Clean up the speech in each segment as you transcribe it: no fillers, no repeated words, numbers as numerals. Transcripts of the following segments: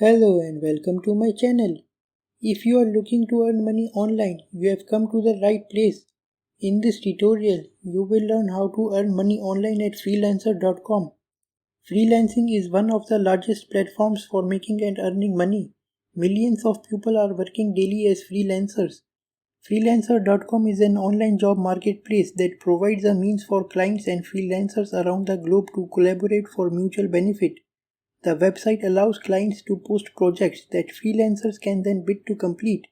Hello and welcome to my channel. If you are looking to earn money online, you have come to the right place. In this tutorial, you will learn how to earn money online at freelancer.com. Freelancing is one of the largest platforms for making and earning money. Millions of people are working daily as freelancers. Freelancer.com is an online job marketplace that provides a means for clients and freelancers around the globe to collaborate for mutual benefit. The website allows clients to post projects that freelancers can then bid to complete.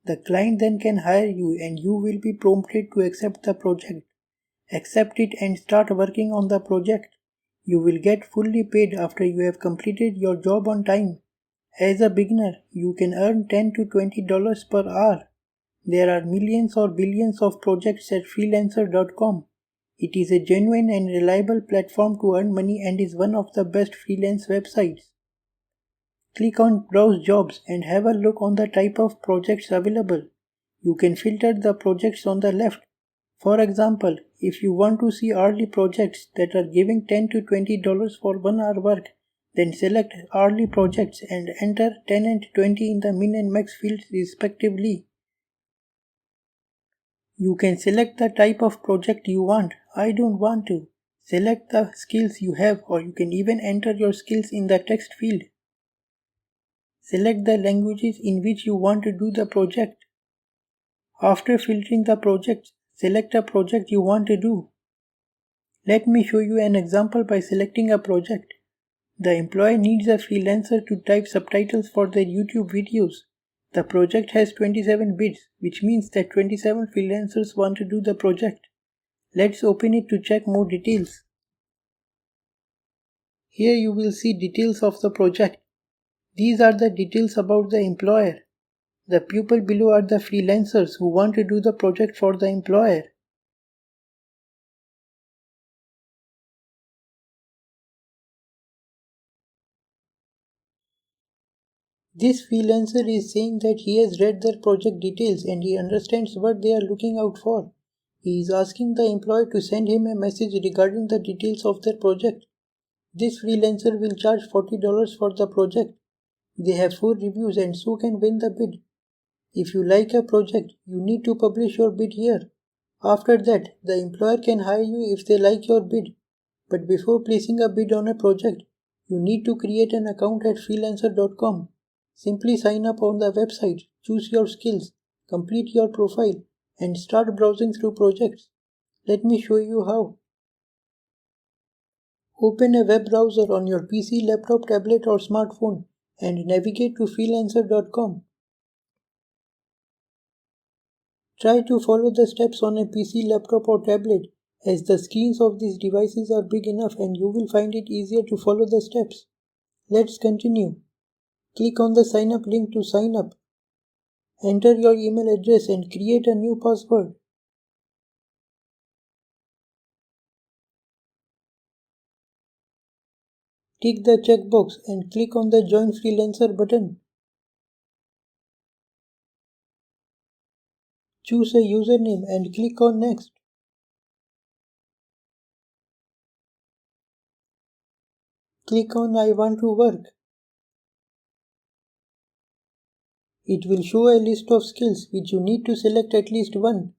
The client then can hire you and you will be prompted to accept the project. Accept it and start working on the project. You will get fully paid after you have completed your job on time. As a beginner, you can earn $10 to $20 per hour. There are millions or billions of projects at freelancer.com. It is a genuine and reliable platform to earn money and is one of the best freelance websites. Click on Browse Jobs and have a look on the type of projects available. You can filter the projects on the left. For example, if you want to see hourly projects that are giving $10 to $20 for 1 hour work, then select hourly projects and enter 10 and 20 in the min and max fields respectively. You can select the type of project you want. I don't want to. Select the skills you have, or you can even enter your skills in the text field. Select the languages in which you want to do the project. After filtering the projects, select a project you want to do. Let me show you an example by selecting a project. The employer needs a freelancer to type subtitles for their YouTube videos. The project has 27 bids, which means that 27 freelancers want to do the project. Let's open it to check more details. Here you will see details of the project. These are the details about the employer. The people below are the freelancers who want to do the project for the employer. This freelancer is saying that he has read their project details and he understands what they are looking out for. He is asking the employer to send him a message regarding the details of their project. This freelancer will charge $40 for the project. They have 4 reviews and so can win the bid. If you like a project, you need to publish your bid here. After that, the employer can hire you if they like your bid. But before placing a bid on a project, you need to create an account at freelancer.com. Simply sign up on the website, choose your skills, complete your profile, and start browsing through projects. Let me show you how. Open a web browser on your PC, laptop, tablet, or smartphone and navigate to freelancer.com. Try to follow the steps on a PC, laptop, or tablet, as the screens of these devices are big enough and you will find it easier to follow the steps. Let's continue. Click on the sign up link to sign up. Enter your email address and create a new password. Tick the checkbox and click on the Join Freelancer button. Choose a username and click on Next. Click on I want to work. It will show a list of skills which you need to select at least one.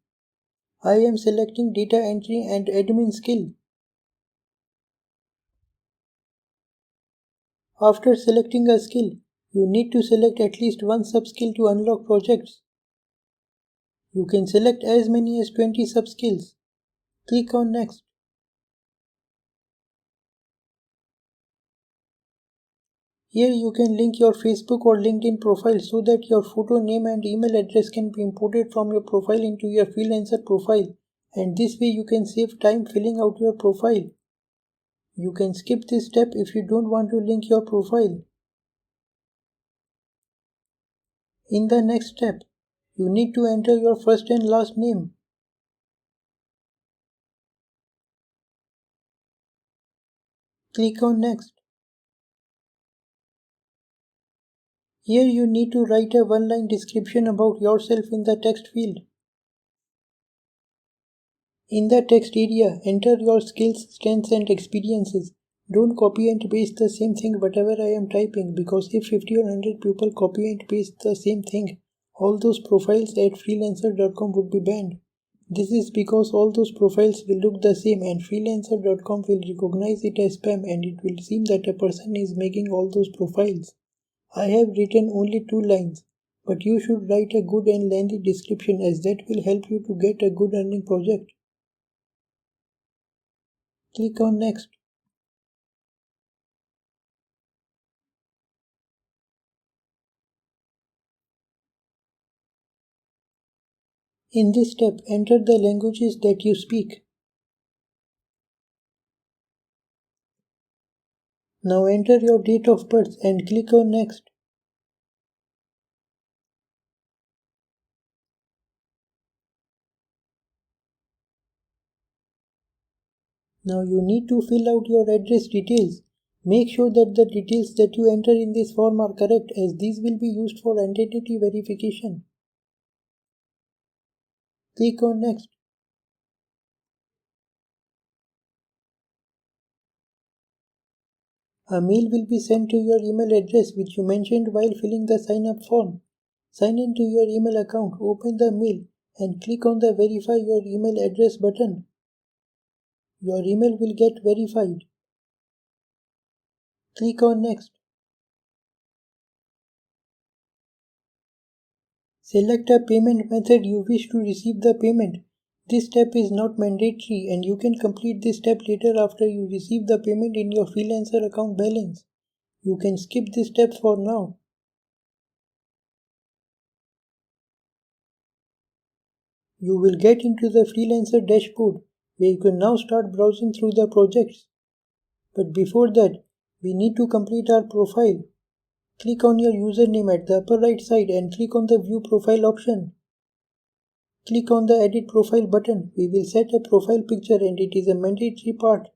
I am selecting data entry and admin skill. After selecting a skill, you need to select at least one sub-skill to unlock projects. You can select as many as 20 sub-skills. Click on Next. Here you can link your Facebook or LinkedIn profile so that your photo, name and email address can be imported from your profile into your freelancer profile, and this way you can save time filling out your profile. You can skip this step if you don't want to link your profile. In the next step, you need to enter your first and last name. Click on Next. Here you need to write a one-line description about yourself in the text field. In the text area, enter your skills, strengths and experiences. Don't copy and paste the same thing whatever I am typing, because if 50 or 100 people copy and paste the same thing, all those profiles at freelancer.com would be banned. This is because all those profiles will look the same and freelancer.com will recognize it as spam and it will seem that a person is making all those profiles. I have written only 2 lines, but you should write a good and lengthy description, as that will help you to get a good earning project. Click on next. In this step, enter the languages that you speak. Now enter your date of birth and click on next. Now you need to fill out your address details. Make sure that the details that you enter in this form are correct, as these will be used for identity verification. Click on next. A mail will be sent to your email address which you mentioned while filling the sign up form. Sign in to your email account, open the mail and click on the verify your email address button. Your email will get verified. Click on next. Select a payment method you wish to receive the payment. This step is not mandatory and you can complete this step later after you receive the payment in your freelancer account balance. You can skip this step for now. You will get into the freelancer dashboard where you can now start browsing through the projects. But before that, we need to complete our profile. Click on your username at the upper right side and click on the view profile option. Click on the edit profile button. We will set a profile picture and it is a mandatory part.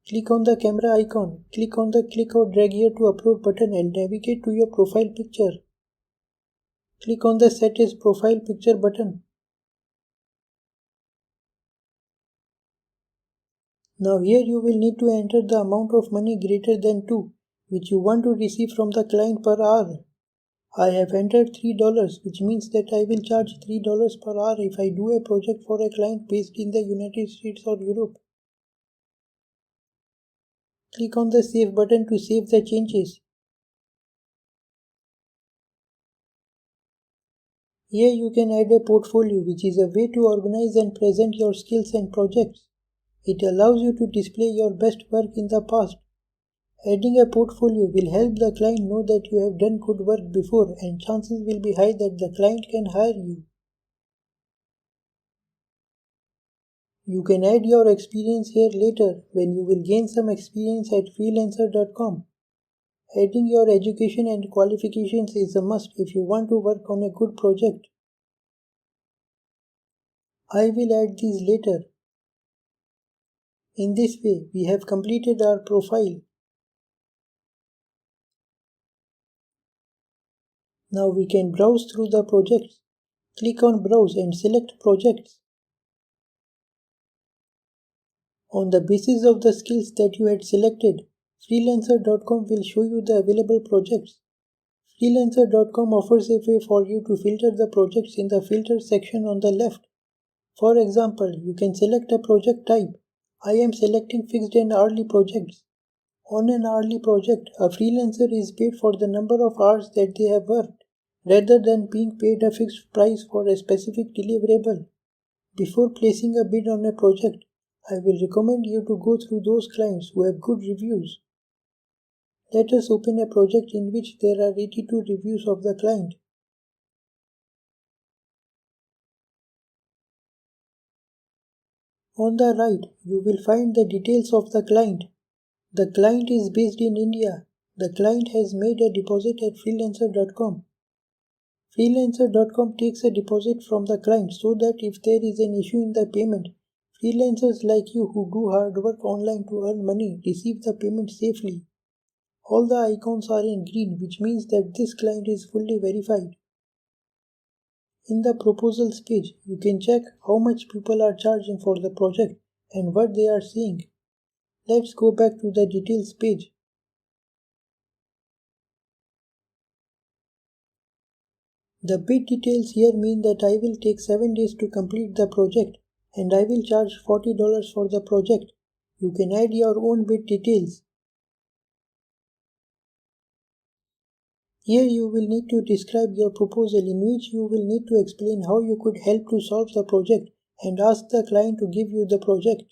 Click on the camera icon. Click on the click or drag here to upload button and navigate to your profile picture. Click on the set as profile picture button. Now here you will need to enter the amount of money greater than 2 which you want to receive from the client per hour. I have entered $3, which means that I will charge $3 per hour if I do a project for a client based in the United States or Europe. Click on the save button to save the changes. Here you can add a portfolio, which is a way to organize and present your skills and projects. It allows you to display your best work in the past. Adding a portfolio will help the client know that you have done good work before, and chances will be high that the client can hire you. You can add your experience here later when you will gain some experience at freelancer.com. Adding your education and qualifications is a must if you want to work on a good project. I will add these later. In this way, we have completed our profile. Now we can browse through the projects. Click on Browse and select Projects. On the basis of the skills that you had selected, freelancer.com will show you the available projects. Freelancer.com offers a way for you to filter the projects in the filter section on the left. For example, you can select a project type. I am selecting fixed and hourly projects. On an hourly project, a freelancer is paid for the number of hours that they have worked, rather than being paid a fixed price for a specific deliverable. Before placing a bid on a project, I will recommend you to go through those clients who have good reviews. Let us open a project in which there are 82 reviews of the client. On the right, you will find the details of the client. The client is based in India. The client has made a deposit at freelancer.com. Freelancer.com takes a deposit from the client so that if there is an issue in the payment, freelancers like you who do hard work online to earn money receive the payment safely. All the icons are in green, which means that this client is fully verified. In the proposals page, you can check how much people are charging for the project and what they are saying. Let's go back to the details page. The bid details here mean that I will take 7 days to complete the project and I will charge $40 for the project. You can add your own bid details. Here you will need to describe your proposal, in which you will need to explain how you could help to solve the project and ask the client to give you the project.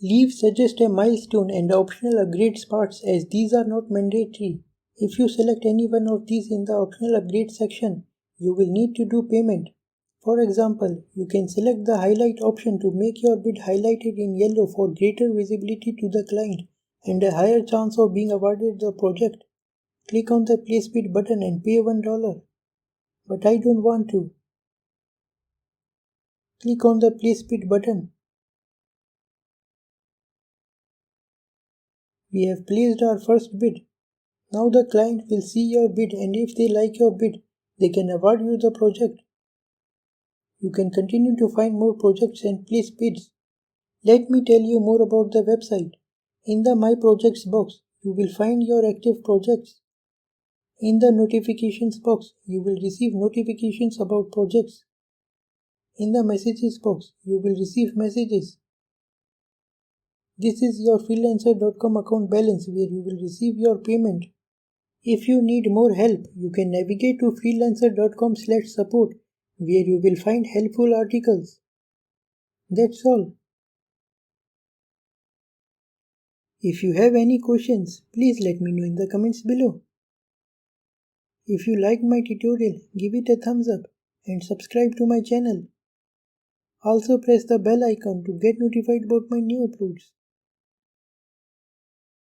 Leave suggest a milestone and optional upgrades parts, as these are not mandatory. If you select any one of these in the optional upgrade section, you will need to do payment. For example, you can select the highlight option to make your bid highlighted in yellow for greater visibility to the client and a higher chance of being awarded the project. Click on the place bid button and pay $1. But I don't want to. Click on the place bid button. We have placed our first bid. Now the client will see your bid, and if they like your bid, they can award you the project. You can continue to find more projects and place bids. Let me tell you more about the website. In the My Projects box, you will find your active projects. In the Notifications box, you will receive notifications about projects. In the Messages box, you will receive messages. This is your freelancer.com account balance, where you will receive your payment. If you need more help, you can navigate to freelancer.com/support, where you will find helpful articles. That's all. If you have any questions, please let me know in the comments below. If you liked my tutorial, give it a thumbs up and subscribe to my channel. Also press the bell icon to get notified about my new uploads.